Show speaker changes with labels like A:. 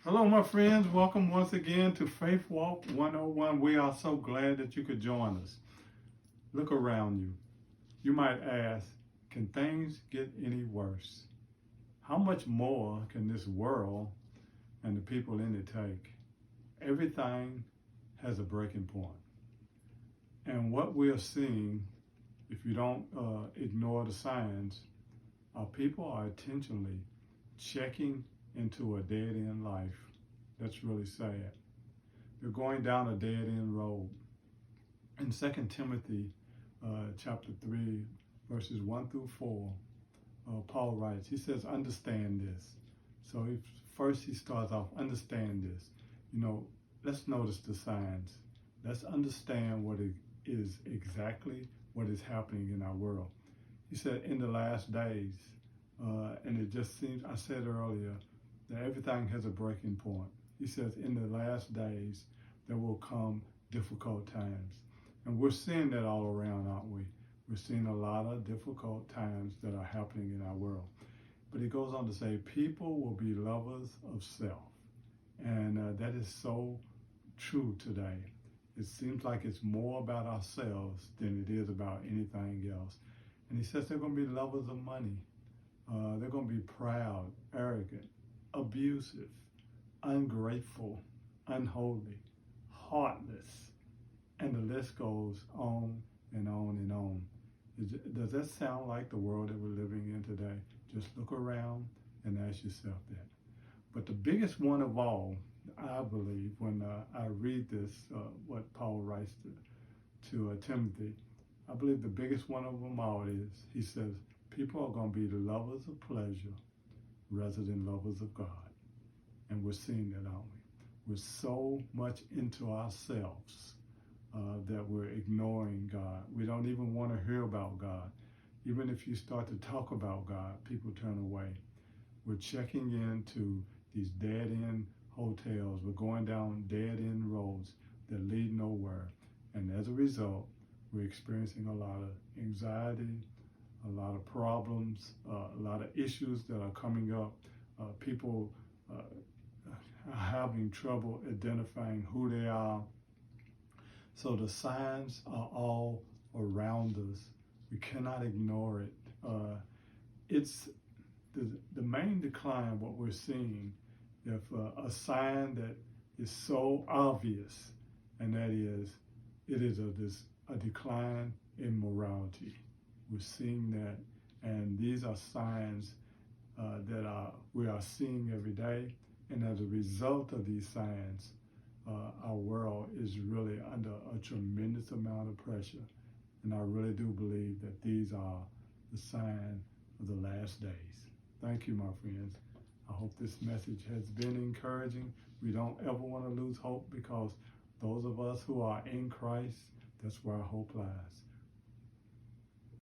A: Hello, my friends. Welcome once again to Faith Walk 101. We are so glad that you could join us. Look around you. You might ask, can things get any worse? How much more can this world and the people in it take? Everything has a breaking point. And what we are seeing, if you don't ignore the signs, people are intentionally checking into a dead-end life. That's really sad. They're going down a dead-end road. In 2 Timothy chapter 3, verses 1 through 4, Paul writes, he says, understand this. So first he starts off, understand this. Let's notice the signs. Let's understand what it is exactly what is happening in our world. He said, in the last days, and it just seems, I said earlier, that everything has a breaking point. He says, in the last days, there will come difficult times. And we're seeing that all around, aren't we? We're seeing a lot of difficult times that are happening in our world. But he goes on to say, people will be lovers of self. And that is so true today. It seems like it's more about ourselves than it is about anything else. And he says they're going to be lovers of money. They're going to be proud, arrogant, abusive, ungrateful, unholy, heartless, and the list goes on and on and on. Does that sound like the world that we're living in today? Just look around and ask yourself that. But the biggest one of all, I believe, when I read this, what Paul writes to Timothy, I believe the biggest one of them all is, he says, people are going to be the lovers of pleasure rather than lovers of God. And we're seeing that, aren't we? We're so much into ourselves that we're ignoring God. We don't even want to hear about God. Even if you start to talk about God, people turn away. We're checking into these dead-end hotels. We're going down dead-end roads that lead nowhere. And as a result, we're experiencing a lot of anxiety, a lot of problems, a lot of issues that are coming up. People are having trouble identifying who they are. So the signs are all around us. We cannot ignore it. It's the main decline, what we're seeing, if a sign that is so obvious, and that is, it is a decline in morality. We're seeing that, and these are signs that we are seeing every day. And as a result of these signs, our world is really under a tremendous amount of pressure. And I really do believe that these are the sign of the last days. Thank you, my friends. I hope this message has been encouraging. We don't ever want to lose hope, because those of us who are in Christ, that's where our hope lies.